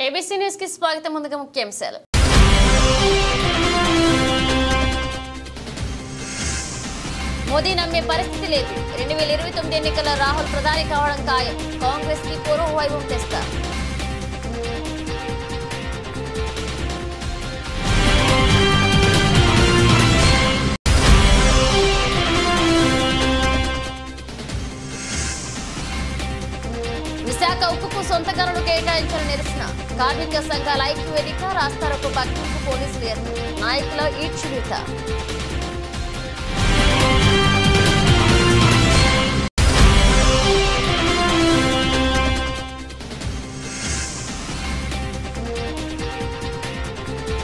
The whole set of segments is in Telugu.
ABC న్యూస్ కి స్వాగతం. ముందుగా ముఖ్యాంశాలు. మోదీ నమ్మే పరిస్థితి లేదు. 2029 ఎన్నికల్లో రాహుల్ ప్రధాని కావడం ఖాయం. కాంగ్రెస్ కి పూర్వ వైభవం తెస్తారు. విశాఖ ఉక్కుకు సొంత గనులు కేటాయించిన నిరసన. కార్మిక సంఘాల ఐక్య వేదిక రాస్తారోకో భక్తులకు పోలీసులు ఏర్పాటు. నాయకుల ఈడ్చువేత.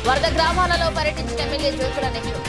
వరద గ్రామాలలో పర్యటించిన ఎమ్మెల్యే జ్యోతుల నెహ్రూ.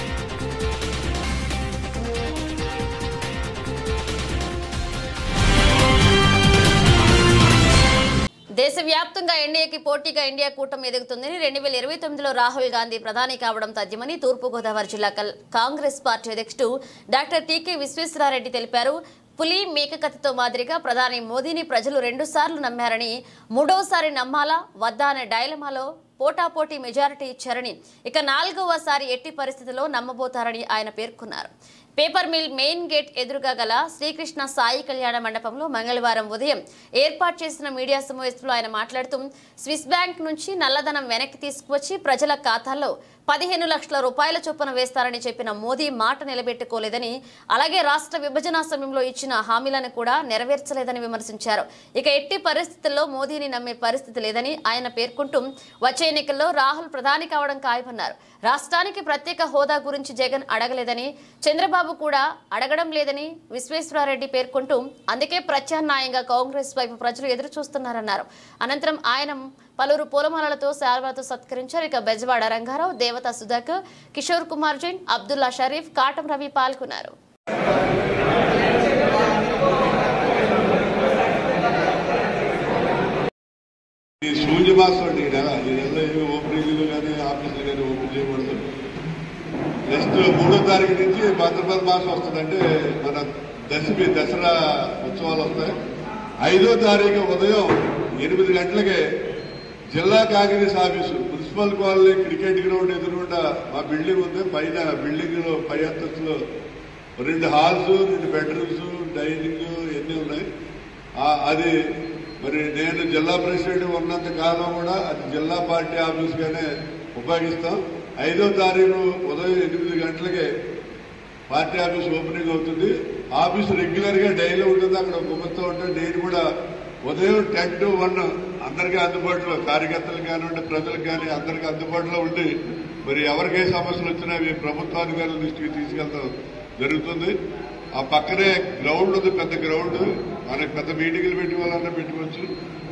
దేశవ్యాప్తంగా ఎన్డీఏకి పోటీగా ఇండియా కూటమి ఎదుగుతుందని 2029లో రాహుల్ గాంధీ ప్రధాని కావడం తథ్యమని తూర్పుగోదావరి జిల్లా కాంగ్రెస్ పార్టీ అధ్యక్షుడు డాక్టర్ టీకే విశ్వేశ్వరారెడ్డి తెలిపారు. పులి మేక కత్తితో మాదిరిగా ప్రధాని మోదీని ప్రజలు 2 సార్లు నమ్మారని, 3వసారి నమ్మాలా వద్దా అనే డైలమాలో పోటాపోటీ మెజారిటీ ఇచ్చారని, ఇక 4వసారి ఎట్టి పరిస్థితుల్లో నమ్మబోతారని ఆయన పేర్కొన్నారు. పేపర్ మిల్ మెయిన్ గేట్ ఎదురుగా గల శ్రీకృష్ణ సాయి కళ్యాణ మండపంలో మంగళవారం ఉదయం ఏర్పాటు చేసిన మీడియా సమావేశంలో ఆయన మాట్లాడుతూ స్విస్ బ్యాంక్ నుంచి నల్లధనం వెనక్కి తీసుకువచ్చి ప్రజల ఖాతాల్లో 15 లక్షల రూపాయల చొప్పున వేస్తారని చెప్పిన మోదీ మాట నిలబెట్టుకోలేదని, అలాగే రాష్ట్ర విభజన సమయంలో ఇచ్చిన హామీలను కూడా నెరవేర్చలేదని విమర్శించారు. ఇక ఎట్టి పరిస్థితుల్లో మోదీని నమ్మే పరిస్థితి లేదని ఆయన పేర్కొంటూ వచ్చే ఎన్నికల్లో రాహుల్ ప్రధాని కావడం ఖాయమన్నారు. రాష్ట్రానికి ప్రత్యేక హోదా గురించి జగన్ అడగలేదని, చంద్రబాబు కూడా అడగడం లేదని విశ్వేశ్వరారెడ్డి పేర్కొంటూ అందుకే ప్రత్యామ్నాయంగా కాంగ్రెస్ వైపు ప్రజలు ఎదురు చూస్తున్నారన్నారు. అనంతరం ఆయన పలువురు పూలమాలలతో శాల్వాతో సత్కరించారు. ఇక బెజవాడ రంగారావు, దేవత సుధాకర్, కిషోర్ కుమార్ జైన్, అబ్దుల్లా షరీఫ్, కాటం రవి పాల్గొన్నారు. నెక్స్ట్ 3వ తారీఖు నుంచి భాద్రపద మాసం వస్తుందంటే మన దసరా ఉత్సవాలు వస్తాయి. 5వ తారీఖు ఉదయం 8 గంటలకే జిల్లా Congress office municipal colony cricket ground ఎదురుగుండా మా బిల్డింగ్ ఉంది. పైన బిల్డింగ్ లో పై అంతస్తులో 2 హాల్స్, 2 బెడ్రూమ్స్, డైనింగ్ ఇవన్నీ ఉన్నాయి. అది మరి నేను జిల్లా ప్రెసిడెంట్ ఉన్నంత కాలం కూడా అది జిల్లా పార్టీ ఆఫీస్ గానే ఉపయోగిస్తాం. 5వ తారీఖు ఉదయం 8 గంటలకే పార్టీ ఆఫీస్ ఓపెనింగ్ అవుతుంది. ఆఫీస్ రెగ్యులర్ గా డైలీ ఉంటుంది. అక్కడ గుమ్మతో ఉంటుంది. నేను కూడా ఉదయం 10 to 1 అందరికీ అందుబాటులో, కార్యకర్తలు కానివ్వండి, ప్రజలకు కానీ అందరికీ అందుబాటులో ఉండి మరి ఎవరికే సమస్యలు వచ్చినా ప్రభుత్వాధికారుల దృష్టికి తీసుకెళ్తాం జరుగుతుంది. ఆ పక్కనే గ్రౌండ్ ఉంది, పెద్ద గ్రౌండ్. మనకి పెద్ద మీటింగ్లు పెట్టుకోవాలన్నా పెట్టుకోవచ్చు.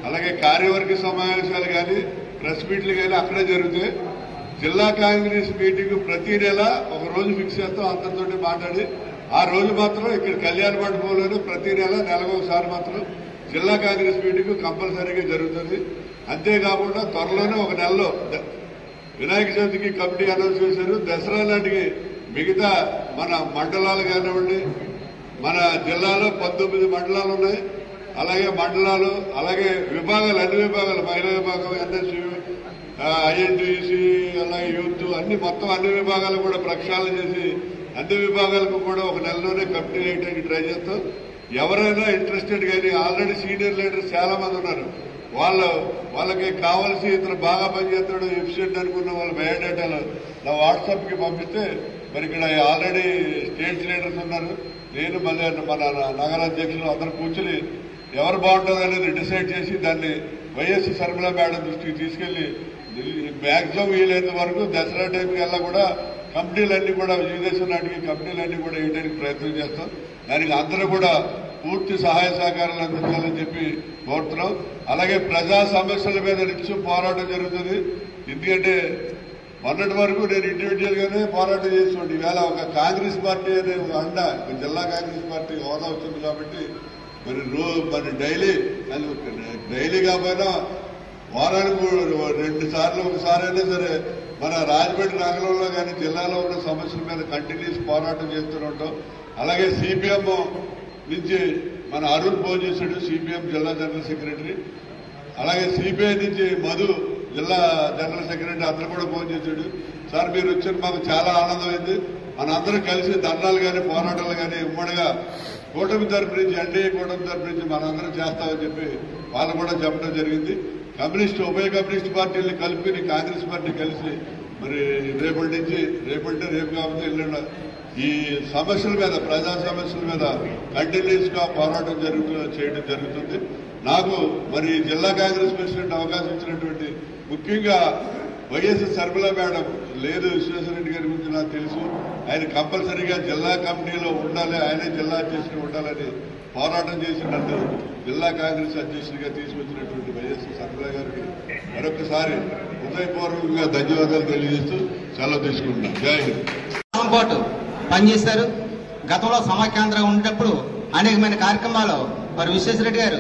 అలాగే కార్యవర్గ సమావేశాలు కానీ ప్రెస్ మీట్లు కానీ అక్కడే జరుగుతాయి. జిల్లా కాంగ్రెస్ మీటింగ్ ప్రతి నెల ఒక రోజు ఫిక్స్ చేస్తాం. అందరితో మాట్లాడి ఆ రోజు మాత్రం ఇక్కడ కళ్యాణ మండపంలోనే ప్రతి నెలకు ఒకసారి మాత్రం జిల్లా కాంగ్రెస్ మీటింగ్ కంపల్సరీగా జరుగుతుంది. అంతేకాకుండా త్వరలోనే ఒక నెలలో వినాయక చవితికి కమిటీ అనౌన్స్ చేశారు. దసరా నాటికి మిగతా మన మండలాలు కానివ్వండి, మన జిల్లాలో 19 మండలాలు ఉన్నాయి. అలాగే మండలాలు, అలాగే విభాగాలు, అన్ని విభాగాలు, మహిళా విభాగం, ఎన్ఎస్యూ, ఐఎన్టీసీ, అలాగే యూత్, మొత్తం అన్ని విభాగాలు కూడా ప్రక్షాళన చేసి అన్ని విభాగాలకు కూడా ఒక నెలలోనే కమిటీ వేయడానికి ట్రై చేస్తాం. ఎవరైనా ఇంట్రెస్టెడ్ కానీ ఆల్రెడీ సీనియర్ లీడర్స్ చాలా మంది ఉన్నారు. వాళ్ళకి కావాల్సి ఇతను బాగా పనిచేస్తాడు, ఎఫిషియెంట్ అనుకున్న వాళ్ళ బయోడేటాలు నా వాట్సాప్ కి పంపిస్తే మరి ఇక్కడ ఆల్రెడీ స్టేట్స్ లీడర్స్ ఉన్నారు. నేను మళ్ళీ మన నగర అధ్యక్షులు అందరూ కూర్చొని ఎవరు బాగుంటుంది అనేది డిసైడ్ చేసి దాన్ని వైఎస్ శర్మిల మేడం దృష్టికి తీసుకెళ్లి మ్యాక్సిమం వీలైనంత వరకు దసరా టైంకి వెళ్ళా కూడా కంపెనీలన్నీ కూడా విదేశం నాటికి కంపెనీలన్నీ కూడా వేయడానికి ప్రయత్నం చేస్తాం. దానికి అందరూ కూడా పూర్తి సహాయ సహకారాలు అందించాలని చెప్పి కోరుతున్నాం. అలాగే ప్రజా సమస్యల మీద నిత్యం పోరాటం జరుగుతుంది. ఎందుకంటే మొన్నటి వరకు నేను ఇండివిజువల్ గానే పోరాటం చేస్తుంటే ఈవేళ ఒక కాంగ్రెస్ పార్టీ అనే ఒక అండ, జిల్లా కాంగ్రెస్ పార్టీ హోదా వచ్చింది కాబట్టి మరి డైలీ కాకపోయినా వారానికి 2 సార్లు ఒకసారైనా సరే మన రాజమండ్రి నగరంలో కానీ జిల్లాలో ఉన్న సమస్యల మీద కంటిన్యూస్ పోరాటం చేస్తూనే ఉంటాం. అలాగే సిపిఎం నుంచి మన అరుణ్ భోజేశ్వరుడు, సిపిఎం జిల్లా జనరల్ సెక్రటరీ, అలాగే సిపిఐ నుంచి మధు జిల్లా జనరల్ సెక్రటరీ అతను కూడా ఫోన్ చేశాడు. సార్ మీరు వచ్చారు, మాకు చాలా ఆనందమైంది, మనందరం కలిసి ధర్నాలు కానీ పోరాటాలు కానీ ఉమ్మడిగా కూటమి తరపు నుంచి ఎన్డీఏ కూటమి తరపు నుంచి మనందరం చేస్తామని చెప్పి వాళ్ళు కూడా చెప్పడం జరిగింది. ఉభయ కమ్యూనిస్ట్ పార్టీలను కలుపుకుని కాంగ్రెస్ పార్టీ కలిసి మరి రేపు కాకపోతే ఎల్లుండ ఈ సమస్యల మీద, ప్రజా సమస్యల మీద కంటిన్యూస్ గా పోరాటం చేయడం జరుగుతుంది. నాకు మరి జిల్లా కాంగ్రెస్ ప్రెసిడెంట్ అవకాశం ఇచ్చినటువంటి ముఖ్యంగా వైఎస్ శర్మిల మేడం లేదు, విశ్వేశ్వరరెడ్డి గారి గురించి నాకు తెలుసు, ఆయన కంపల్సరీగా జిల్లా కమిటీలో ఉండాలి, ఆయనే జిల్లా అధ్యక్షుడు ఉండాలని పోరాటం చేసినట్టు జిల్లా కాంగ్రెస్ అధ్యక్షుడిగా తీసుకొచ్చినటువంటి వైఎస్ శర్మిల గారికి మరొకసారి హృదయపూర్వకంగా ధన్యవాదాలు తెలియజేస్తూ సెలవు తీసుకుంటున్నాం. జై హింద్. పనిచేశారు. గతంలో సమాఖ్యాంధ్రంగా ఉండేటప్పుడు అనేకమైన కార్యక్రమాలు మరి విశ్వేశ్వరరెడ్డి గారు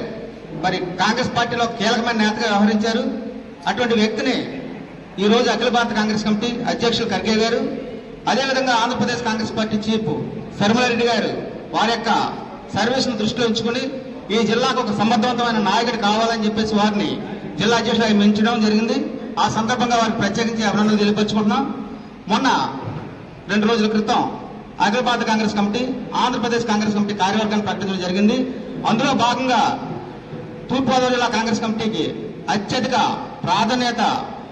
మరి కాంగ్రెస్ పార్టీలో కీలకమైన నేతగా వ్యవహరించారు. అటువంటి వ్యక్తిని ఈ రోజు అఖిల భారత కాంగ్రెస్ కమిటీ అధ్యక్షులు ఖర్గే గారు, అదేవిధంగా ఆంధ్రప్రదేశ్ కాంగ్రెస్ పార్టీ చీఫ్ శర్మిలారెడ్డి గారు వారి యొక్క సర్వీస్ ను దృష్టిలో ఉంచుకుని ఈ జిల్లాకు ఒక సమర్థవంతమైన నాయకుడు కావాలని చెప్పేసి వారిని జిల్లా అధ్యక్షుడిగా నియమించడం జరిగింది. ఆ సందర్భంగా వారికి ప్రత్యేకించి అభినందనలు తెలియపరుచుకుంటున్నాం. మొన్న 2 రోజుల క్రితం అఖిల భారత కాంగ్రెస్ కమిటీ ఆంధ్రప్రదేశ్ కాంగ్రెస్ కమిటీ కార్యవర్గాన్ని ప్రకటించడం జరిగింది. అందులో భాగంగా తూర్పుగోదావరి జిల్లా కాంగ్రెస్ కమిటీకి అత్యధిక ప్రాధాన్యత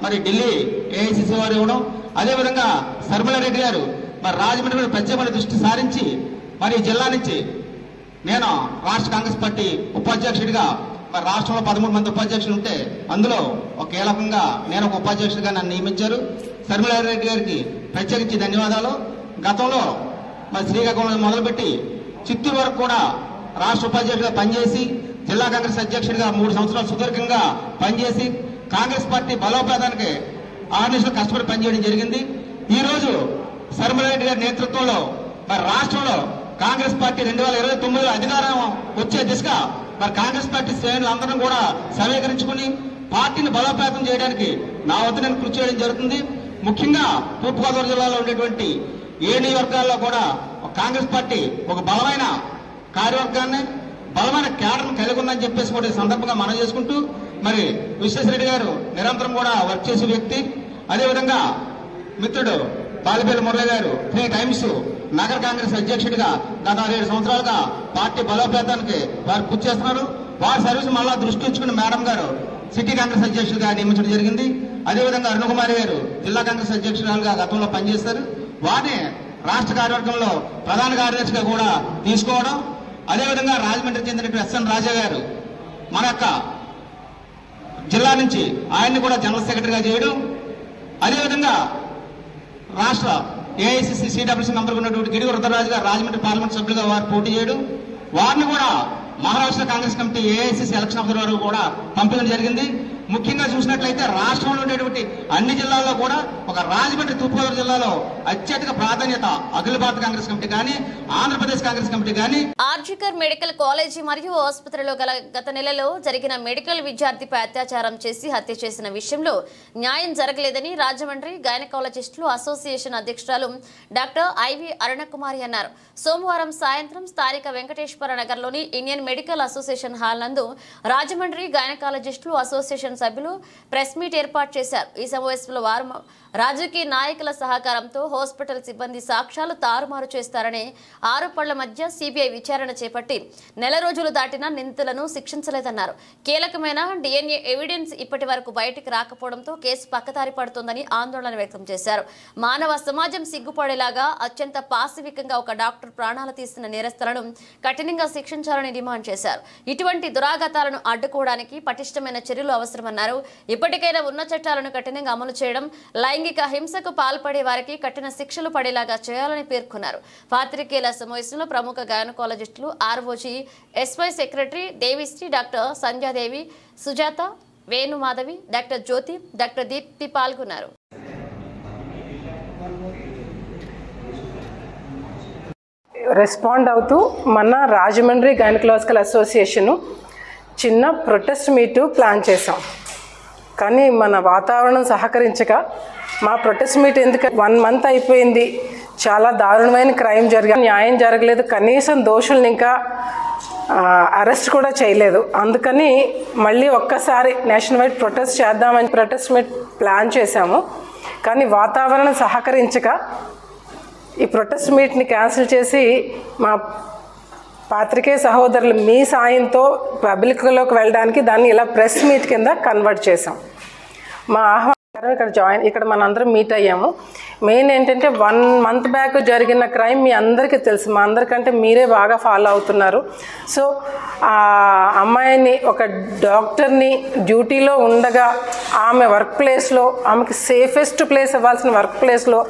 మరి ఢిల్లీ ఏఐసిసి వారు ఇవ్వడం, అదేవిధంగా శర్మిలారెడ్డి గారు మరి రాజమండ్రి మీద ప్రత్యేకమైన దృష్టి సారించి మరి జిల్లా నుంచి నేను రాష్ట్ర కాంగ్రెస్ పార్టీ ఉపాధ్యక్షుడిగా మరి రాష్ట్రంలో 13 మంది ఉపాధ్యక్షులు ఉంటే అందులో ఒక కీలకంగా నేను ఒక ఉపాధ్యక్షుడిగా నన్ను నియమించారు. శర్మిలారెడ్డి గారికి ప్రత్యేకించి ధన్యవాదాలు. గతంలో మరి శ్రీకాకుళం మొదలుపెట్టి చిత్తూరు వరకు కూడా రాష్ట్ర ఉపాధ్యక్షుడిగా పనిచేసి జిల్లా కాంగ్రెస్ అధ్యక్షుడిగా 3 సంవత్సరాలు సుదీర్ఘంగా పనిచేసి కాంగ్రెస్ పార్టీ బలోపేతానికి ఆర్నిషలు కష్టపడి పనిచేయడం జరిగింది. ఈ రోజు శర్మిలారెడ్డి గారి నేతృత్వంలో మరి రాష్ట్రంలో కాంగ్రెస్ పార్టీ 2029లో అధికారం వచ్చే దిశగా మరి కాంగ్రెస్ పార్టీ శ్రేణులందరం కూడా సమీకరించుకుని పార్టీని బలోపేతం చేయడానికి నా వద్ద నేను కృషి చేయడం జరుగుతుంది. ముఖ్యంగా తూర్పుగోదావరి జిల్లాలో ఉండేటువంటి 7 నియోజకవర్గాల్లో కూడా కాంగ్రెస్ పార్టీ ఒక బలమైన కార్యవర్గాన్ని, బలమైన క్యాడర్ను కలిగి ఉందని చెప్పేసి కూడా ఈ సందర్భంగా మనం చేసుకుంటూ మరి విశ్వేశ్వరరెడ్డి గారు నిరంతరం కూడా వర్క్ చేసే వ్యక్తి. అదేవిధంగా మిత్రుడు బాలిపల్లి మురళి గారు 3 టైమ్స్ నగర కాంగ్రెస్ అధ్యక్షుడిగా గత 7 సంవత్సరాలుగా పార్టీ బలోపేతానికి వారు కృషి చేస్తున్నారు. వారి సర్వీస్ మళ్ళా దృష్టి ఉంచుకుని మేడం గారు సిటీ కాంగ్రెస్ అధ్యక్షుడిగా నియమించడం జరిగింది. అదేవిధంగా అరుణకుమారి గారు జిల్లా కాంగ్రెస్ అధ్యక్షురాలుగా గతంలో పనిచేస్తారు. వారిని రాష్ట్ర కార్యవర్గంలో ప్రధాన కార్యదర్శిగా కూడా తీసుకోవడం, అదేవిధంగా రాజమండ్రికి చెందినటువంటి ఎస్ఎన్ రాజా గారు మన యొక్క జిల్లా నుంచి ఆయన్ని కూడా జనరల్ సెక్రటరీగా చేయడం, అదేవిధంగా రాష్ట్ర ఏఐసిసి సిడబ్ల్యూసీ మెంబర్గా ఉన్నటువంటి గిడి వరదరాజు గారు రాజమండ్రి పార్లమెంట్ సభ్యులుగా వారు పోటీ చేయడం, వారిని కూడా Maharashtra Congress committee AICC election officer వరకు కూడా పంపించడం జరిగింది. ముఖ్యంగా చూసినట్లయితే రాష్ట్రంలో ఉండేటువంటి అన్ని జిల్లాల్లో కూడా ఒక రాజమండ్రి తూర్పుగోదావరి జిల్లాలో అత్యధిక ప్రాధాన్యత అఖిల భారత కాంగ్రెస్ కమిటీ కానీ ఆంధ్రప్రదేశ్ కాంగ్రెస్ కమిటీ కానీ. ఆర్జికర్ మెడికల్ కాలేజీ మరియు ఆసుపత్రిలో గత నెలలో జరిగిన మెడికల్ విద్యార్థిపై అత్యాచారం చేసి హత్య చేసిన విషయంలో న్యాయం జరగలేదని రాజమండ్రి గైనకాలజిస్టులు అసోసియేషన్ అధ్యక్షురాలు డాక్టర్ ఐవి అరుణకుమారి అన్నారు. సోమవారం సాయంత్రం స్థానిక వెంకటేశ్వర నగర్లోని ఇండియన్ మెడికల్ అసోసియేషన్ హాల్ నందు రాజమండ్రి గైనకాలజిస్టులు అసోసియేషన్ సభ్యులు ప్రెస్ మీట్ ఏర్పాటు చేశారు. ఈ సమావేశంలో వారు రాజకీయ నాయకుల సహకారంతో హాస్పిటల్ సిబ్బంది సాక్ష్యాలు తారుమారు చేస్తారనే ఆరోపణల మధ్య సిబిఐ విచారణ చేపట్టి నెల రోజులు దాటినా నిందితులను శిక్షించలేదన్నారు. కీలకమైన డిఎన్ఏ ఎవిడెన్స్ ఇప్పటి వరకు బయటికి రాకపోవడంతో కేసు పక్కదారి పడుతోందని ఆందోళన వ్యక్తం చేశారు. మానవ సమాజం సిగ్గుపడేలాగా అత్యంత పాశవికంగా ఒక డాక్టర్ ప్రాణాలు తీసిన నేరస్తులను కఠినంగా శిక్షించాలని డిమాండ్ చేశారు. ఇటువంటి దురాఘాతాలను అడ్డుకోవడానికి పటిష్టమైన చర్యలు అవసరమన్నారు. ఇప్పటికైనా ఉన్న చట్టాలను కఠినంగా అమలు చేయడం, లైంగిక హింసకు పాల్పడే వారికి కఠిన శిక్షలు పడేలాగా చేయాలని పేర్కొన్నారు. పాత్రికేయుల సమావేశంలో ప్రముఖ గైనకాలజిస్టులు ROG SY secretary Devisri, doctor Sandhyadevi, Sujatha, Venumadhavi, doctor Jyoti, doctor Deepti పాల్గొన్నారు. రెస్పాండ్ అవుతూ మన రాజమండ్రి గైనకాలజికల్ అసోసియేషను చిన్న ప్రొటెస్ట్ మీటు ప్లాన్ చేసాం. కానీ మన వాతావరణం సహకరించక మా ప్రొటెస్ట్ మీట్ ఎందుకు 1 మంత్ అయిపోయింది. చాలా దారుణమైన క్రైమ్ న్యాయం జరగలేదు. కనీసం దోషుల్ని ఇంకా అరెస్ట్ కూడా చేయలేదు. అందుకని మళ్ళీ ఒక్కసారి నేషనల్ వైడ్ ప్రొటెస్ట్ చేద్దామని ప్రొటెస్ట్ మీట్ ప్లాన్ చేశాము. కానీ వాతావరణం సహకరించక ఈ ప్రొటెస్ట్ మీట్ని క్యాన్సిల్ చేసి మా పాత్రికేయ సహోదరులు మీ సాయంతో పబ్లిక్లోకి వెళ్ళడానికి దాన్ని ఇలా ప్రెస్ మీట్ కింద కన్వర్ట్ చేసాం. మా ఆహ్వానం ఇక్కడ మనందరం మీట్ అయ్యాము. మెయిన్ ఏంటంటే 1 month బ్యాక్ జరిగిన క్రైమ్ మీ అందరికీ తెలుసు, మా అందరికంటే మీరే బాగా ఫాలో అవుతున్నారు. సో ఆ అమ్మాయిని, ఒక డాక్టర్ని డ్యూటీలో ఉండగా ఆమె వర్క్ ప్లేస్లో, ఆమెకి సేఫెస్ట్ ప్లేస్ ఇవ్వాల్సిన వర్క్ ప్లేస్లో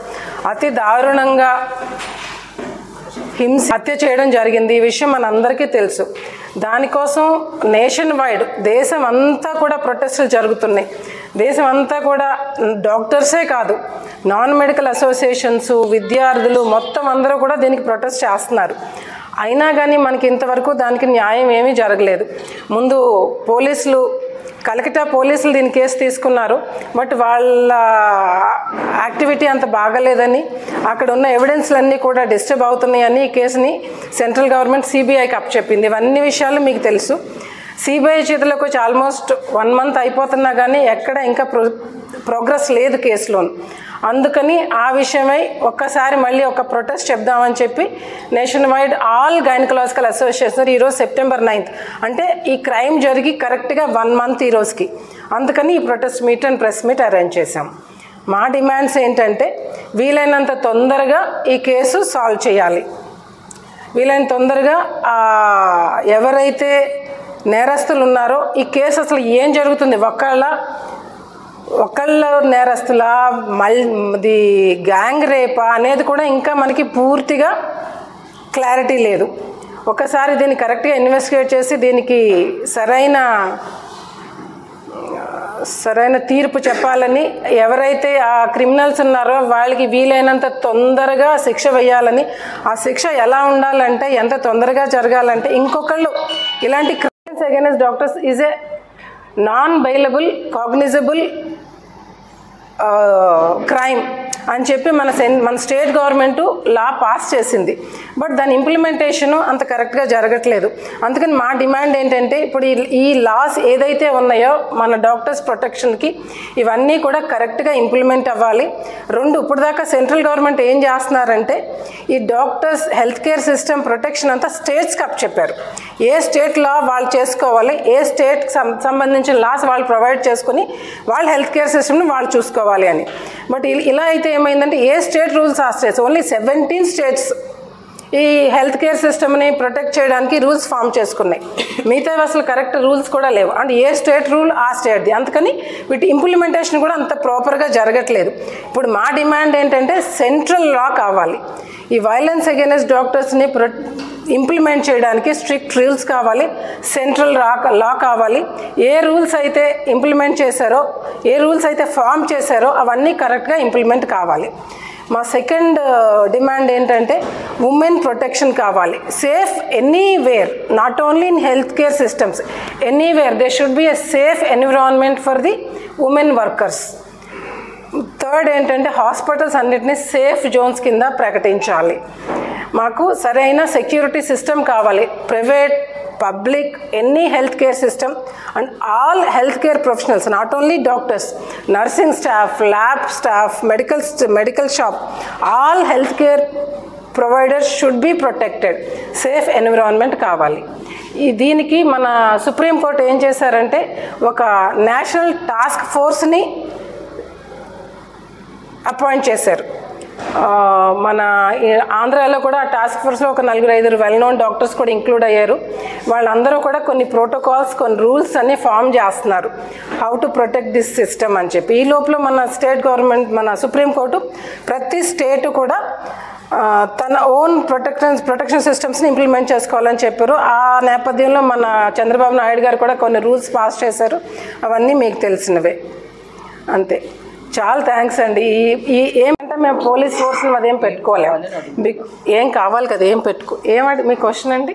అతి దారుణంగా హత్య చేయడం జరిగింది. ఈ విషయం మనందరికీ తెలుసు. దానికోసం నేషన్ వైడ్ దేశం అంతా కూడా ప్రొటెస్టులు జరుగుతున్నాయి. దేశం అంతా కూడా డాక్టర్సే కాదు, నాన్ మెడికల్ అసోసియేషన్స్, విద్యార్థులు మొత్తం అందరూ కూడా దీనికి ప్రొటెస్ట్ చేస్తున్నారు. అయినా కానీ మనకి ఇంతవరకు దానికి న్యాయం ఏమీ జరగలేదు. ముందు కలకత్తా పోలీసులు దీని కేసు తీసుకున్నారు. బట్ వాళ్ళ యాక్టివిటీ అంత బాగలేదని, అక్కడ ఉన్న ఎవిడెన్స్లన్నీ కూడా డిస్టర్బ్ అవుతున్నాయని ఈ కేసుని సెంట్రల్ గవర్నమెంట్ సిబిఐకి అప్పచెప్పింది. ఇవన్నీ విషయాలు మీకు తెలుసు. సిబిఐ చేతులకు వచ్చి ఆల్మోస్ట్ 1 month అయిపోతున్నా కానీ ఎక్కడ ఇంకా ప్రోగ్రెస్ లేదు కేసులో. అందుకని ఆ విషయమై ఒక్కసారి మళ్ళీ ఒక ప్రొటెస్ట్ చెప్దామని చెప్పి nation wide all gynaecological association ఈరోజు September 9th, అంటే ఈ క్రైమ్ జరిగి కరెక్ట్గా 1 month ఈ రోజుకి. అందుకని ఈ protest meet and press meet arrange చేశాం. మా డిమాండ్స్ ఏంటంటే వీలైనంత తొందరగా ఈ కేసు సాల్వ్ చేయాలి. వీలైనంత తొందరగా ఎవరైతే నేరస్తులు ఉన్నారో ఈ కేసు అసలు ఏం జరుగుతుంది, ఒకళ్ళ నేరస్తుల మళ్ళీ గ్యాంగ్ రేపా అనేది కూడా ఇంకా మనకి పూర్తిగా క్లారిటీ లేదు. ఒకసారి దీన్ని కరెక్ట్గా ఇన్వెస్టిగేట్ చేసి దీనికి సరైన తీర్పు చెప్పాలని, ఎవరైతే ఆ క్రిమినల్స్ ఉన్నారో వాళ్ళకి వీలైనంత తొందరగా శిక్ష వేయాలని, ఆ శిక్ష ఎలా ఉండాలంటే ఎంత తొందరగా జరగాలంటే ఇంకొకళ్ళు ఇలాంటి crimes against doctors is a non bailable cognisable crime అని చెప్పి మన స్టేట్ గవర్నమెంట్ లా పాస్ చేసింది. బట్ దాని ఇంప్లిమెంటేషను అంత కరెక్ట్గా జరగట్లేదు. అందుకని మా డిమాండ్ ఏంటంటే ఇప్పుడు ఈ లాస్ ఏదైతే ఉన్నాయో మన డాక్టర్స్ ప్రొటెక్షన్కి ఇవన్నీ కూడా కరెక్ట్గా ఇంప్లిమెంట్ అవ్వాలి. ఇప్పుడు దాకా సెంట్రల్ గవర్నమెంట్ ఏం చేస్తున్నారంటే ఈ doctors health care system protection అంతా స్టేట్స్కి అప్పచెప్పారు. ఏ స్టేట్ లా వాళ్ళు చేసుకోవాలి, ఏ స్టేట్కి సంబంధించిన లాస్ వాళ్ళు ప్రొవైడ్ చేసుకుని వాళ్ళ హెల్త్ కేర్ సిస్టమ్ని వాళ్ళు చూసుకోవాలి అని. బట్ ఇలా అయితే ఏమైందంటే ఏ స్టేట్ రూల్స్ ఆ స్టేట్స్, ఓన్లీ 17 states ఈ హెల్త్ కేర్ సిస్టమ్ని ప్రొటెక్ట్ చేయడానికి రూల్స్ ఫామ్ చేసుకున్నాయి. మిగతా అసలు కరెక్ట్ రూల్స్ కూడా లేవు. అండ్ ఏ స్టేట్ రూల్ ఆ స్టేట్ది. అందుకని వీటి ఇంప్లిమెంటేషన్ కూడా అంత ప్రాపర్గా జరగట్లేదు. ఇప్పుడు మా డిమాండ్ ఏంటంటే సెంట్రల్ లా కావాలి. ఈ వైలెన్స్ అగైనెస్ట్ డాక్టర్స్ని ఇంప్లిమెంట్ చేయడానికి స్ట్రిక్ట్ రూల్స్ కావాలి, సెంట్రల్ లా కావాలి. ఏ రూల్స్ అయితే ఇంప్లిమెంట్ చేశారో, ఏ రూల్స్ అయితే ఫామ్ చేశారో అవన్నీ కరెక్ట్గా ఇంప్లిమెంట్ కావాలి. మా సెకండ్ డిమాండ్ ఏంటంటే ఉమెన్ ప్రొటెక్షన్ కావాలి. Safe anywhere, not only in health care systems, anywhere they should be a safe environment for the women workers. Third ఏంటంటే హాస్పిటల్స్ అన్నిటినీ సేఫ్ జోన్స్ కింద ప్రకటించాలి. మాకు సరైన సెక్యూరిటీ సిస్టమ్ కావాలి. Private, public, any health care system and all health care professionals, not only doctors, nursing staff, lab staff, medical shop, all health care providers should be protected. Safe environment కావాలి. దీనికి మన సుప్రీంకోర్టు ఏం చేశారంటే ఒక నేషనల్ టాస్క్ ఫోర్స్ని అపాయింట్ చేశారు. మన ఆంధ్రాలో కూడా ఆ టాస్క్ ఫోర్స్లో ఒక 4-5 వెల్ నోన్ డాక్టర్స్ కూడా ఇంక్లూడ్ అయ్యారు. వాళ్ళందరూ కూడా కొన్ని ప్రోటోకాల్స్, కొన్ని రూల్స్ అన్ని ఫామ్ చేస్తున్నారు, how to protect this system అని చెప్పి. ఈ లోపల మన స్టేట్ గవర్నమెంట్, మన సుప్రీంకోర్టు ప్రతి స్టేట్ కూడా తన ఓన్ ప్రొటెక్షన్ సిస్టమ్స్ని ఇంప్లిమెంట్ చేసుకోవాలని చెప్పారు. ఆ నేపథ్యంలో మన చంద్రబాబు నాయుడు గారు కూడా కొన్ని రూల్స్ పాస్ చేశారు. అవన్నీ మీకు తెలిసినవే. అంతే. చాలా థ్యాంక్స్ అండి. ఏమంటే మేము పోలీస్ ఫోర్స్ని అదేం పెట్టుకోలేము. ఏం కావాలి కదా, ఏమంటే మీ క్వశ్చన్ అండి?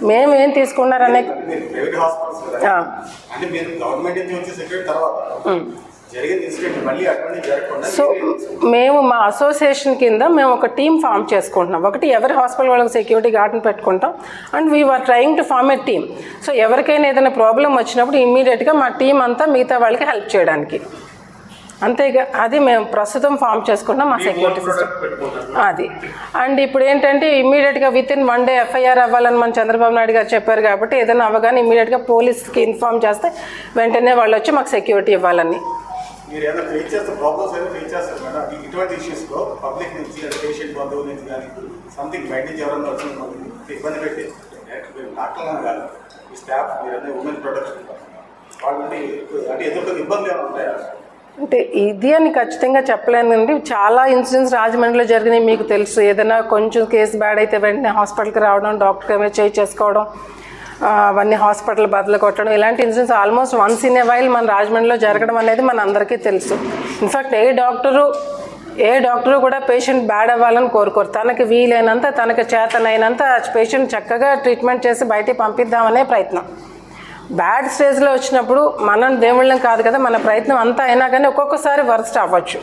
మేమేం తీసుకున్నారనే సో మేము మా అసోసియేషన్ కింద మేము ఒక టీం ఫామ్ చేసుకుంటున్నాం. ఒకటి ఎవరి హాస్పిటల్ వాళ్ళకి సెక్యూరిటీ గార్డ్ని పెట్టుకుంటాం and we are trying to form a team. So ఎవరికైనా ఏదైనా ప్రాబ్లం వచ్చినప్పుడు ఇమ్మీడియట్గా మా టీం అంతా మిగతా వాళ్ళకి హెల్ప్ చేయడానికి అంతేగా. అది మేము ప్రస్తుతం ఫామ్ చేసుకుంటాం మా సెక్యూరిటీ సిస్టమ్ అది. అండ్ ఇప్పుడు ఏంటంటే ఇమ్మీడియట్గా వితిన్ 1 day ఎఫ్ఐఆర్ అవ్వాలని మన చంద్రబాబు నాయుడు గారు చెప్పారు కాబట్టి ఏదైనా అవ్వగానే ఇమ్మీడియట్గా పోలీస్కి ఇన్ఫార్మ్ చేస్తే వెంటనే వాళ్ళు వచ్చి మాకు సెక్యూరిటీ ఇవ్వాలని. మీరు ఏదైనా ఫేస్ చేస్తే ప్రాబ్లమ్స్ ఏదైనా ఫేస్ చేస్తారు మేడం ఇటువంటి ఇష్యూస్లో పబ్లిక్ నుంచి పేషెంట్ బంధువుల నుంచి కానీ సంథింగ్ బయట నుంచి ఎవరైనా వచ్చిన ఇబ్బంది పెట్టి డాక్టర్లను కాదు ఈ స్టాఫ్ మీరు ఉమెన్ ప్రొటెక్షన్ వాళ్ళ నుండి అంటే ఎదుర్కొన్న ఇబ్బందులు ఏమైనా ఉంటాయా? అంటే ఇది అని ఖచ్చితంగా చెప్పలేనండి. చాలా ఇన్సిడెంట్స్ రాజమండ్రిలో జరిగినాయి, మీకు తెలుసు. ఏదైనా కొంచెం కేసు బ్యాడ్ అయితే వెంటనే హాస్పిటల్కి రావడం, డాక్టర్ ఏమైనా చేసుకోవడం, అవన్నీ హాస్పిటల్ బదులు కొట్టడం, ఇలాంటి incidents almost once in a while మన రాజమండ్రిలో జరగడం అనేది మన అందరికీ తెలుసు. ఇన్ఫ్యాక్ట్ ఏ డాక్టరు కూడా పేషెంట్ బ్యాడ్ అవ్వాలని కోరుకోరు. తనకి వీలైనంత, తనకు చేతనైనంత పేషెంట్ చక్కగా ట్రీట్మెంట్ చేసి బయటికి పంపిద్దామనే ప్రయత్నం. బ్యాడ్ స్టేజ్లో వచ్చినప్పుడు మనం దేవుళ్ళం కాదు కదా, మన ప్రయత్నం అంతా అయినా కానీ ఒక్కొక్కసారి వర్స్ట్ అవ్వచ్చు.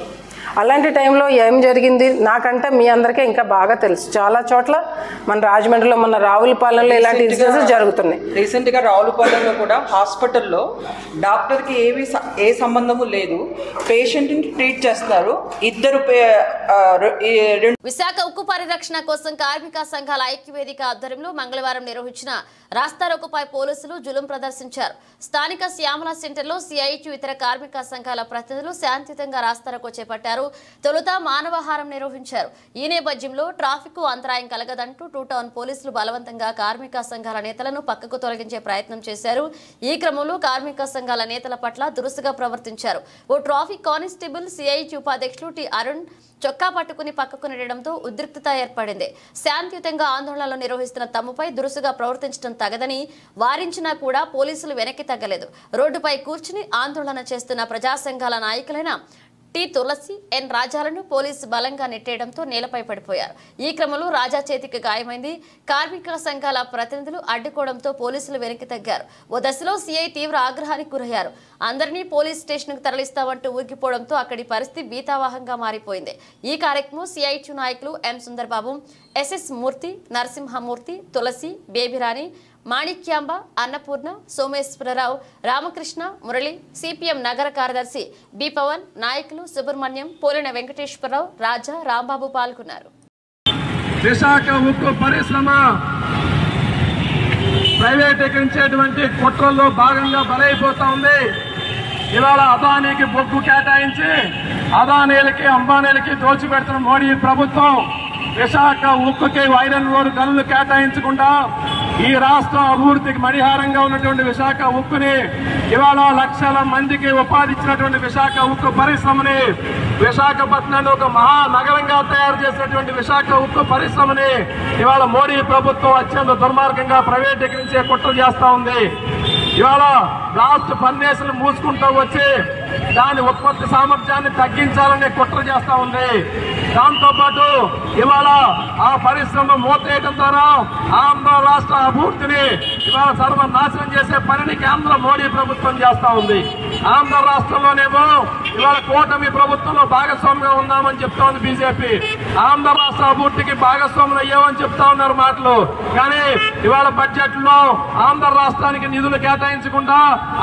అలాంటి టైంలో ఏం జరిగింది నాకంటే మీ అందరికీ ఇంకా బాగా తెలుసు. చాలా చోట్ల మన రాజమండ్రిలో, మన రావులపాలెంలో ఇలాంటి ఇన్సిడెంట్స్ జరుగుతున్నాయి. రీసెంట్గా రావులపాలెంలో కూడా హాస్పిటల్లో డాక్టర్కి ఏ సంబంధము లేదు, పేషెంట్ని ట్రీట్ చేస్తారు. విశాఖ ఉక్కు పరిరక్షణ కోసం కార్మిక సంఘాల ఐక్యవేదిక ఆధ్వర్యంలో మంగళవారం నిర్వహించిన రాస్తారోకోపై పోలీసులు జులుం ప్రదర్శించారు. స్థానిక శ్యామల సెంటర్లో సిఐటియు ఇతర కార్మిక సంఘాల ప్రతినిధులు శాంతియుతంగా రాస్తారోకో చేపట్టారు. తొలుత మానవహారం నిర్వహించారు. ఈ నేపథ్యంలో ట్రాఫిక్ అంతరాయం కలగదంటూ 2 టౌన్ పోలీసులు బలవంతంగా కార్మిక సంఘాల నేతలను పక్కకు తొలగించే ప్రయత్నం చేశారు. ఈ క్రమంలో కార్మిక సంఘాల నేతల పట్ల దురుసుగా ప్రవర్తించారు. ఓ ట్రాఫిక్ కానిస్టేబుల్ సిఐటియు ఉపాధ్యక్షులు టి అరుణ్ చొక్కా పట్టుకుని పక్కకు నెట్టడంతో ఉద్రిక్తత ఏర్పడింది. శాంతియుతంగా ఆందోళనలు నిర్వహిస్తున్న తమపై దురుసుగా ప్రవర్తించడం తగదని వారించినా కూడా పోలీసులు వెనక్కి తగ్గలేదు. రోడ్డుపై కూర్చుని ఆందోళన చేస్తున్న ప్రజా సంఘాల నాయకులైన టి తులసి, ఎన్ రాజాలను పోలీసు బలంగా నెట్టేయడంతో నేలపై పడిపోయారు. ఈ క్రమంలో రాజా చేతికి గాయమైంది. కార్మిక సంఘాల ప్రతినిధులు అడ్డుకోవడంతో పోలీసులు వెనక్కి తగ్గారు. ఓ దశలో సిఐ తీవ్ర ఆగ్రహానికి గురయ్యారు. అందరినీ పోలీస్ స్టేషన్కు తరలిస్తామంటూ ఊగిపోవడంతో అక్కడి పరిస్థితి భీతావహంగా మారిపోయింది. ఈ కార్యక్రమం సిఐటియు నాయకులు ఎం సుందర్బాబు, ఎస్ఎస్ మూర్తి, నరసింహమూర్తి, తులసి, బేబిరాణి, మాణిక్యాంబ, అన్నపూర్ణ, సోమేశ్వరరావు, రామకృష్ణ, మురళి, సిపిఎం నగర కార్యదర్శి బి పవన్, నాయకులు సుబ్రహ్మణ్యం, పోలిన వెంకటేశ్వరరావు, రాజా, రాంబాబు పాల్గొన్నారు. విశాఖ ఉక్కు పరిశ్రమ ప్రైవేటీకరించేటువంటి కుట్రల్లో భాగంగా బలైపోతా ఉంది. ఇవాళ అదానీకి బొగ్గు కేటాయించి అదానీలకి, అంబానీలకి దోచిపెడుతున్న మోడీ ప్రభుత్వం విశాఖ ఉక్కుకి ఐరన్ ఓర్ గనులు కేటాయించకుండా ఈ రాష్ట్ర అభివృద్ధికి మణిహారంగా ఉన్నటువంటి విశాఖ ఉక్కుని ఇవాళ లక్షల మందికి ఉపాధి ఇచ్చినటువంటి విశాఖ ఉక్కు పరిశ్రమని, విశాఖపట్నాన్ని ఒక మహానగరంగా తయారు చేసినటువంటి విశాఖ ఉక్కు పరిశ్రమని ఇవాళ మోడీ ప్రభుత్వం అత్యంత దుర్మార్గంగా ప్రైవేటీకరించే కుట్ర చేస్తా ఉంది. ఇవాళ బ్లాస్ట్ ఫర్నేసులు మూసుకుంటూ వచ్చి దాని ఉత్పత్తి సామర్థ్యాన్ని తగ్గించాలనే కుట్ర చేస్తా ఉంది. దాంతో పాటు ఇవాళ ఆ పరిశ్రమ మూతేయడం ద్వారా ఆంధ్ర రాష్ట్ర అభివృద్ధిని ఇవాళ సర్వనాశనం చేసే పనిని కేంద్ర మోడీ ప్రభుత్వం చేస్తా ఉంది. ఆంధ్ర రాష్ట్రంలోనేమో ఇవాళ కూటమి ప్రభుత్వంలో భాగస్వామిగా ఉన్నామని చెప్తా ఉంది బీజేపీ. ఆంధ్ర రాష్ట్ర అభివృద్ధికి భాగస్వాములు అయ్యామని చెప్తా ఉన్నారు మాటలు. కానీ ఇవాళ బడ్జెట్ లో ఆంధ్ర రాష్ట్రానికి నిధులు కేటాయించకుండా,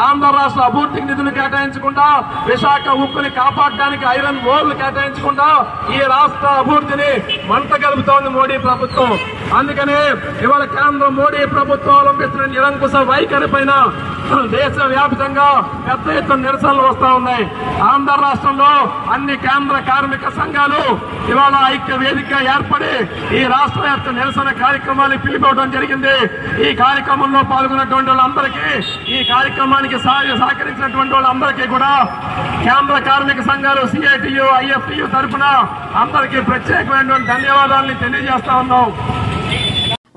ఆంధ్ర రాష్ట్ర అభివృద్ధికి నిధులు కేటాయించకుండా, విశాఖ ఉక్కుని కాపాడడానికి ఐరన్ ఓర్లు కేటాయించకుండా ఈ రాష్ట్ర అభివృద్ధిని మంట కలుపుతోంది మోడీ ప్రభుత్వం. అందుకనే ఇవాళ కేంద్ర మోడీ ప్రభుత్వం అవలంబిస్తున్న నిరంకుశ వైఖరి పైన దేశవ్యాప్తంగా పెద్ద ఎత్తున నిరసనలు వస్తా ఉన్నాయి. ఆంధ్ర రాష్ట్రంలో అన్ని కేంద్ర కార్మిక సంఘాలు ఇవాళ ఐక్య వేదిక ఏర్పడి ఈ రాష్ట్ర యొక్క నిరసన కార్యక్రమాన్ని పిలిపివ్వడం జరిగింది. ఈ కార్యక్రమంలో పాల్గొన్నటువంటి వాళ్ళందరికీ, ఈ కార్యక్రమానికి సహకరించినటువంటి వాళ్ళందరికీ కూడా కేంద్ర కార్మిక సంఘాలు సిఐటియు, ఐఎఫ్టియు తరఫున అందరికీ ప్రత్యేకమైనటువంటి ధన్యవాదాలను తెలియజేస్తా ఉన్నాం.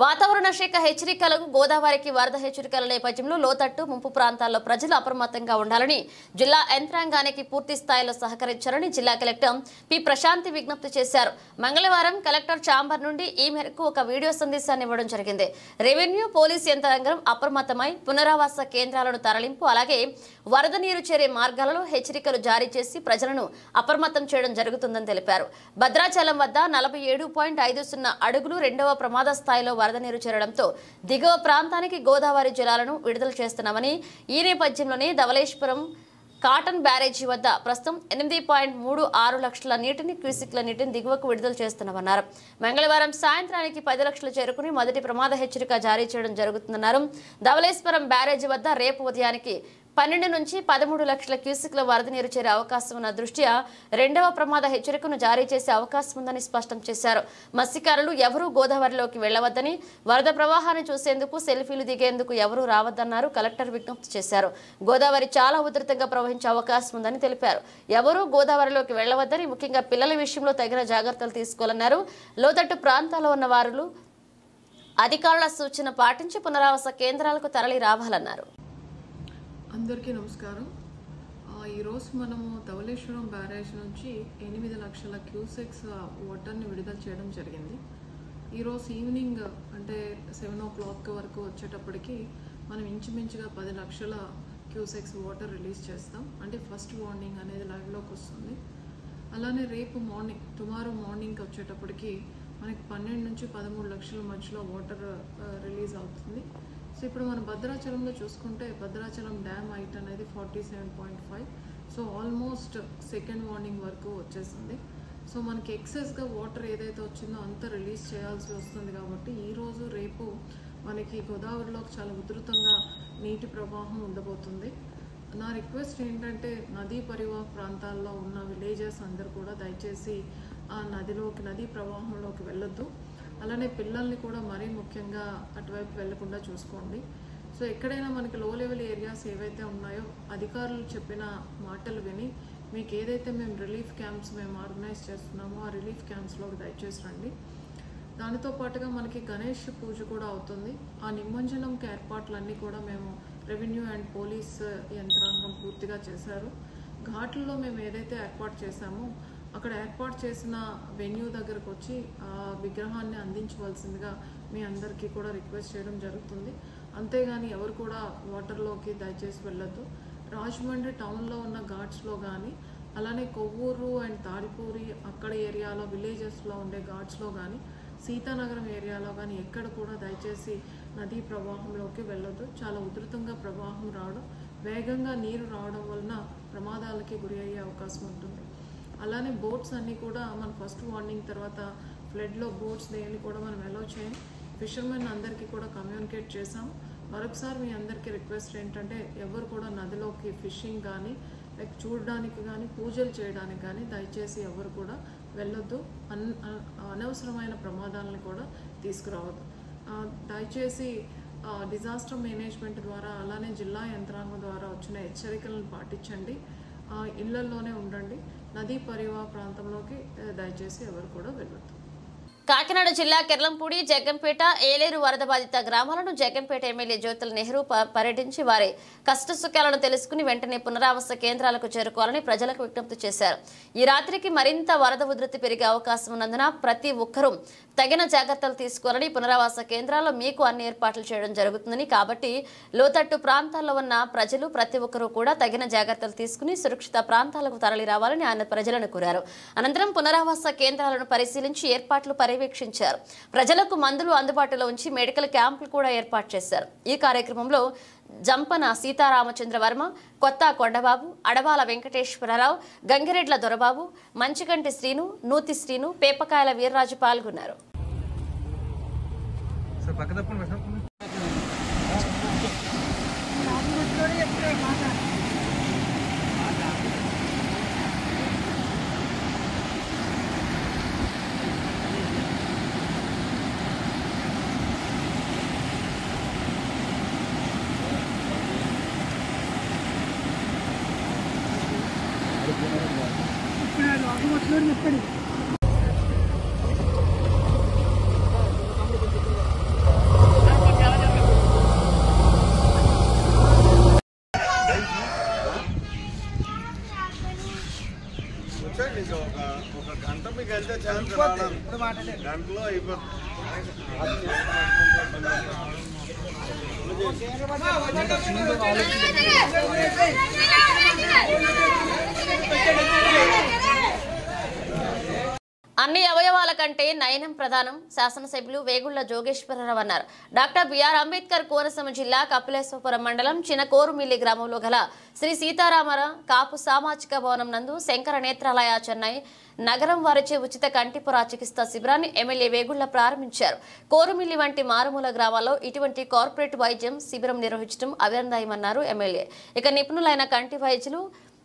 వాతావరణ శాఖ హెచ్చరికలకు గోదావరికి వరద హెచ్చరికల నేపథ్యంలో లోతట్టు ముంపు ప్రాంతాల్లో ప్రజలు అప్రమత్తంగా ఉండాలని జిల్లా యంత్రాంగానికి పూర్తి స్థాయిలో సహకరించాలని జిల్లా కలెక్టర్ పి ప్రశాంతి విజ్ఞప్తి చేశారు. మంగళవారం కలెక్టర్ ఛాంబర్ నుండి ఈ మేరకు ఒక వీడియో సందేశాన్ని ఇవ్వడం జరిగింది. రెవెన్యూ పోలీస్ యంత్రాంగం అప్రమత్తమై పునరావాస కేంద్రాలను తరలింపు అలాగే వరద నీరు చేరే మార్గాలలో హెచ్చరికలు జారీ చేసి ప్రజలను అప్రమత్తం చేయడం జరుగుతుందని తెలిపారు. భద్రాచలం వద్ద 47.50 అడుగులు రెండవ ప్రమాద స్థాయిలో వరద నీరు చేరడంతో దిగువ ప్రాంతానికి గోదావరి జలాలను విడుదల చేస్తున్నామని, ఈ నేపథ్యంలోనే ధవళేశ్వరం కాటన్ బ్యారేజీ వద్ద ప్రస్తుతం 8.36 లక్షల క్యూసెక్ల నీటిని దిగువకు విడుదల చేస్తున్నామన్నారు. మంగళవారం సాయంత్రానికి 10 లక్షలు చేరుకుని మొదటి ప్రమాద హెచ్చరిక జారీ చేయడం జరుగుతుందన్నారు. ధవళేశ్వరం బ్యారేజీ వద్ద రేపు ఉదయానికి 12 నుంచి 13 లక్షల క్యూసెక్ల వరద నీరు చేరే అవకాశం ఉన్న దృష్ట్యా రెండవ ప్రమాద హెచ్చరికను జారీ చేసే అవకాశం ఉందని స్పష్టం చేశారు. మత్స్యకారులు ఎవరూ గోదావరిలోకి వెళ్లవద్దని, వరద ప్రవాహాన్ని చూసేందుకు సెల్ఫీలు దిగేందుకు ఎవరూ రావద్దన్నారు. కలెక్టర్ విజ్ఞప్తి చేశారు. గోదావరి చాలా ఉధృతంగా ప్రవహించే అవకాశం ఉందని తెలిపారు. ఎవరూ గోదావరిలోకి వెళ్లవద్దని, ముఖ్యంగా పిల్లల విషయంలో తగిన జాగ్రత్తలు తీసుకోవాలన్నారు. లోతట్టు ప్రాంతాల్లో ఉన్న వారు అధికారుల సూచన పాటించి పునరావాస కేంద్రాలకు తరలి రావాలన్నారు. అందరికీ నమస్కారం. ఈరోజు మనము ధవళేశ్వరం బ్యారేజ్ నుంచి 8 లక్షల క్యూసెక్స్ వాటర్ని విడుదల చేయడం జరిగింది. ఈరోజు ఈవినింగ్ అంటే 7 o'clock వరకు వచ్చేటప్పటికి మనం ఇంచుమించుగా 10 లక్షల క్యూసెక్స్ వాటర్ రిలీజ్ చేస్తాం. అంటే ఫస్ట్ వార్నింగ్ అనేది లైవ్లోకి వస్తుంది. అలానే రేపు మార్నింగ్ టుమారో మార్నింగ్కి వచ్చేటప్పటికి మనకి 12 నుంచి 13 లక్షల మధ్యలో వాటర్ రిలీజ్ అవుతుంది. సో ఇప్పుడు మనం భద్రాచలంలో చూసుకుంటే భద్రాచలం డ్యామ్ హైట్ అనేది 47.5. సో ఆల్మోస్ట్ సెకండ్ వార్నింగ్ వరకు వచ్చేసింది. సో మనకి ఎక్సెస్గా వాటర్ ఏదైతే వచ్చిందో అంతా రిలీజ్ చేయాల్సి వస్తుంది. కాబట్టి ఈరోజు రేపు మనకి గోదావరిలోకి చాలా ఉధృతంగా నీటి ప్రవాహం ఉండబోతుంది. నా రిక్వెస్ట్ ఏంటంటే నదీ పరివాహ ప్రాంతాల్లో ఉన్న విలేజెస్ అందరూ కూడా దయచేసి ఆ నదీ ప్రవాహంలోకి వెళ్ళొద్దు. అలానే పిల్లల్ని కూడా మరీ ముఖ్యంగా అటువైపు వెళ్లకుండా చూసుకోండి. సో ఎక్కడైనా మనకి లో లెవెల్ ఏరియాస్ ఏవైతే ఉన్నాయో అధికారులు చెప్పిన మాటలు విని మీకు ఏదైతే మేము రిలీఫ్ క్యాంప్స్ మేము ఆర్గనైజ్ చేస్తున్నామో ఆ రిలీఫ్ క్యాంప్స్లోకి దయచేసి రండి. దానితో పాటుగా మనకి గణేష్ పూజ కూడా అవుతుంది. ఆ నిమజ్జనంకి ఏర్పాట్లన్నీ కూడా మేము రెవెన్యూ అండ్ పోలీస్ యంత్రాంగం పూర్తిగా చేశారు. ఘాట్లలో మేము ఏదైతే ఏర్పాటు చేశామో అక్కడ ఏర్పాటు చేసిన వెన్యూ దగ్గరకు వచ్చి ఆ విగ్రహాన్ని అందించవలసిందిగా మీ అందరికీ కూడా రిక్వెస్ట్ చేయడం జరుగుతుంది. అంతేగాని ఎవరు కూడా వాటర్లోకి దయచేసి వెళ్ళొద్దు. రాజమండ్రి టౌన్లో ఉన్న ఘాట్స్లో కానీ అలానే కొవ్వూరు అండ్ తాడిపూరి అక్కడ ఏరియాలో విలేజెస్లో ఉండే ఘాట్స్లో కానీ సీతానగరం ఏరియాలో కానీ ఎక్కడ కూడా దయచేసి నదీ ప్రవాహంలోకి వెళ్ళొద్దు. చాలా ఉధృతంగా ప్రవాహం రావడం, వేగంగా నీరు రావడం వలన ప్రమాదాలకి గురి అయ్యే అవకాశం ఉంటుంది. అలానే బోట్స్ అన్నీ కూడా మన ఫస్ట్ వార్నింగ్ తర్వాత ఫ్లడ్లో బోట్స్ దేన్ని కూడా మనం అలౌ చేయం. ఫిషర్మెన్ అందరికీ కూడా కమ్యూనికేట్ చేసాం. మరొకసారి మీ అందరికీ రిక్వెస్ట్ ఏంటంటే ఎవరు కూడా నదిలోకి ఫిషింగ్ కానీ లైక్ చూడడానికి కానీ పూజలు చేయడానికి కానీ దయచేసి ఎవరు కూడా వెళ్ళొద్దు. అనవసరమైన ప్రమాదాలను కూడా తీసుకురావద్దు. దయచేసి డిజాస్టర్ మేనేజ్మెంట్ ద్వారా అలానే జిల్లా యంత్రాంగం ద్వారా వచ్చిన హెచ్చరికలను పాటించండి. ఇళ్లలోనే ఉండండి. నదీ పరివాహ ప్రాంతంలోకి దయచేసి ఎవరు కూడా వెళ్ళొద్దు. కాకినాడ జిల్లా కెర్లంపూడి, జగ్గంపేట, ఏలేరు వరద బాధిత గ్రామాలను జగ్గంపేట ఎమ్మెల్యే జ్యోతుల నెహ్రూ పర్యటించి వారి కష్టసుఖాలను తెలుసుకుని వెంటనే పునరావాస కేంద్రాలకు చేరుకోవాలని ప్రజలకు విజ్ఞప్తి చేశారు. ఈ రాత్రికి మరింత వరద ఉధృతి పెరిగే అవకాశం ఉన్నందున ప్రతి ఒక్కరూ తగిన జాగ్రత్తలు తీసుకోవాలని, పునరావాస కేంద్రాల్లో మీకు అన్ని ఏర్పాట్లు చేయడం జరుగుతుందని, కాబట్టి లోతట్టు ప్రాంతాల్లో ఉన్న ప్రజలు ప్రతి ఒక్కరూ కూడా తగిన జాగ్రత్తలు తీసుకుని సురక్షిత ప్రాంతాలకు తరలి రావాలని ఆయన ప్రజలను కోరారు. అనంతరం పునరావాస కేంద్రాలను పరిశీలించి ఏర్పాట్లు పర్యవేక్షించారు. ప్రజలకు మందులు అందుబాటులో ఉంచి మెడికల్ క్యాంపులు కూడా ఏర్పాటు చేశారు. ఈ కార్యక్రమంలో జంపన సీతారామచంద్ర వర్మ, కొత్త కొండబాబు, అడవాల వెంకటేశ్వరరావు, గంగిరెడ్ల దొరబాబు, మంచికంటి శ్రీను, నూతి శ్రీను, పేపకాయల వీర్రాజు పాల్గొన్నారు. ఒక గంట మీకు వెళ్తే గంటలో అయిపోతుంది. అన్ని అవయవాల కంటే నయనం ప్రధానం శాసనసభ్యులు వేగుళ్ల జోగేశ్వరరావు అన్నారు. డాక్టర్ బిఆర్ అంబేద్కర్ కోనసీమ జిల్లా కపిలేశ్వపురం మండలం చిన్నకోరుమిల్లి గ్రామంలో గల శ్రీ సీతారామర కాపు సామాజిక భవనం నందు శంకర నేత్రాలయ చెన్నై నగరం వారిచే ఉచిత కంటిపుర చికిత్సా శిబిరాన్ని ఎమ్మెల్యే వేగుళ్ల ప్రారంభించారు. కోరుమిల్లి వంటి మారుమూల గ్రామాల్లో ఇటువంటి కార్పొరేట్ వైద్యం శిబిరం నిర్వహించడం అభినందనమన్నారు ఎమ్మెల్యే. ఇక నిపుణులైన కంటి వైద్యులు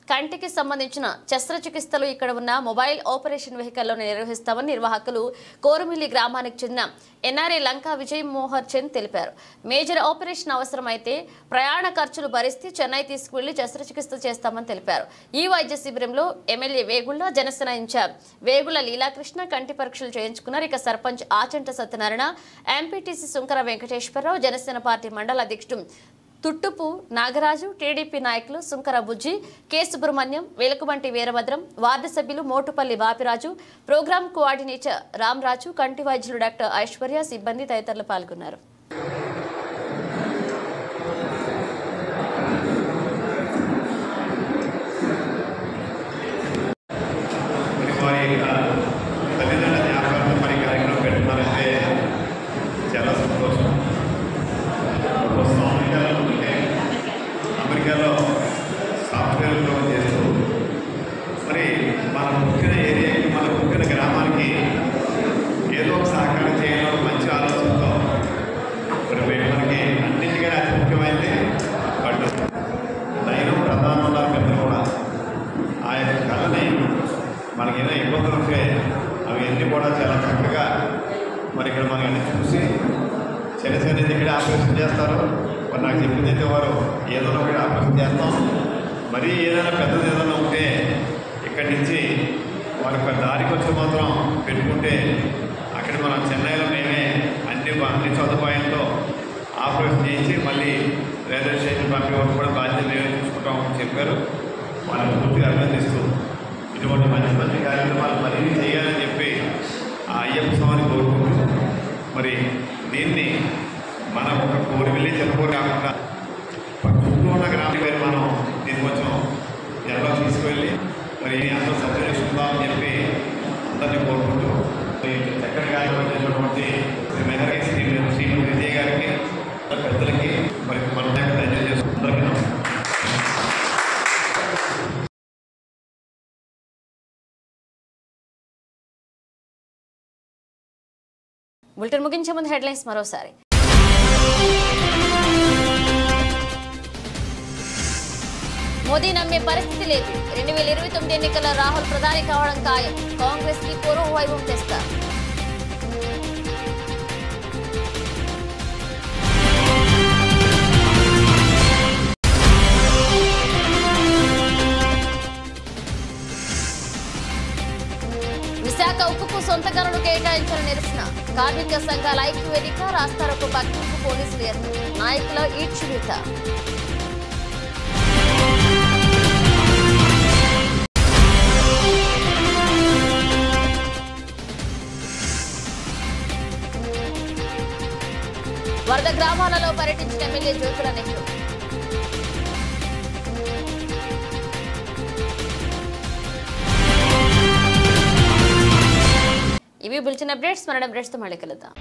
కంటికి సంబంధించిన శస్త్రచికిత్సలు ఇక్కడ ఉన్న మొబైల్ ఆపరేషన్ వెహికల్లో నిర్వహిస్తామని నిర్వాహకులు కోరుమిల్లి గ్రామానికి చెందిన ఎన్ఆర్ఏ లంకా విజయ్ మోహర్ చంద్ తెలిపారు. మేజర్ ఆపరేషన్ అవసరమైతే ప్రయాణ ఖర్చులు భరిస్తే చెన్నై తీసుకువెళ్లి శస్త్రచికిత్స చేస్తామని తెలిపారు. ఈ వైద్య శిబిరంలో ఎమ్మెల్యే వేగుళ్ల, జనసేన ఇన్ఛార్జ్ వేగుళ్ల లీలాకృష్ణ కంటి పరీక్షలు చేయించుకున్నారు. ఇక సర్పంచ్ ఆచంట సత్యనారాయణ, ఎంపీటీసీ సుంకర వెంకటేశ్వరరావు, జనసేన పార్టీ మండల అధ్యక్షుడు తుట్టుపు నాగరాజు, టీడీపీ నాయకులు సుంకర బుజ్జి, కె సుబ్రహ్మణ్యం, వెలుకుబంటి వీరభద్రం, వార్డు సభ్యులు మోటుపల్లి బాపిరాజు, ప్రోగ్రామ్ కోఆర్డినేటర్ రామరాజు, కంటి వైద్యులు డాక్టర్ ఐశ్వర్య, సిబ్బంది తదితరులు పాల్గొన్నారు. అమెరికాలో సాఫ్ట్వేర్ ఉద్యోగం చేస్తూ మరి మన పుట్టిన ఏరియాకి, మన పుట్టిన గ్రామానికి ఏదో ఒక సహకారం చేయాలని మంచి ఆలోచనతో మరి మనకి అన్నింటికన్నా అతి ముఖ్యమైనది కళ్ళు. నయనం ప్రధానం ఉన్నారు పెద్దలు కూడా. ఆ యొక్క కళ్ళని మనకి ఏదైనా ఇబ్బందులు ఉంటే అవి అన్నీ కూడా చాలా చక్కగా మరి ఇక్కడ మనకి అన్ని చూసి చిన్న చిన్నది ఇక్కడ ఆపరేషన్ చేస్తారు. మరి నాకు చెప్పింది అయితే వారు ఏదైనా ఒకటి ఆపరేషన్ చేస్తాం, మరీ ఏదైనా పెద్దది ఏదైనా ఉంటే ఇక్కడి నుంచి వారి ఒక దారికి వచ్చి మాత్రం పెట్టుకుంటే అక్కడ మనం చెన్నైలో మేమే అన్ని సదుపాయంతో ఆపరేషన్ చేయించి మళ్ళీ రైల్వే స్టేషన్ పంపే వరకు కూడా బాధ్యత మేమే చూసుకుంటామని చెప్పారు. వాళ్ళని పూర్తిగా అభినందిస్తూ ఇటువంటి మంచి మంచి కార్యక్రమాలు మరిన్ని చేయాలని చెప్పి ఆ అయ్యప్ప స్వామిని కోరుకుంటూ మరి దీన్ని మన ఒక కోరిమిల్లి చెప్పుకోరు కాకుండా చుట్టూ ఉన్న గ్రామం పేరు మనం దీన్ని కొంచెం ఎలా తీసుకువెళ్ళి మరి అందరూ సభ్యులు చేసుకుందామని చెప్పి అందరినీ కోరుకుంటూ చక్కటి కార్యక్రమం చేసినటువంటి శ్రీ మెదర్ శ్రీమతి విజయ్ గారికి, పెద్దలకి మరి మన ఎంజాయ్ చేస్తూ అందరికీ నమస్కారం. బులెటిన్ ముగించే ముందు హెడ్లైన్స్ మరోసారి. మోదీ నమ్మే పరిస్థితి లేదు. 2029 ఎన్నికల్లో రాహుల్ ప్రధాని కావడం ఖాయం. కాంగ్రెస్ కి పూర్వ వైభవం తెస్తారు. విశాఖ ఉక్కుకు సొంత గనులు కేటాయించాలని నిరసన. కార్మిక సంఘాల ఐక్య వేదిక రాస్తారోకో పక్కనకు పోలీసులు ఏర్పాటు. నాయకుల ఈడ్చువేత. వరద గ్రామాలలో పర్యటించిన ఎమ్మెల్యే జ్యోతుల నెహ్రూ. ఇవి బులెటిన్ అప్డేట్స్. మన అప్డేట్స్తో మళ్ళీ కలుద్దాం.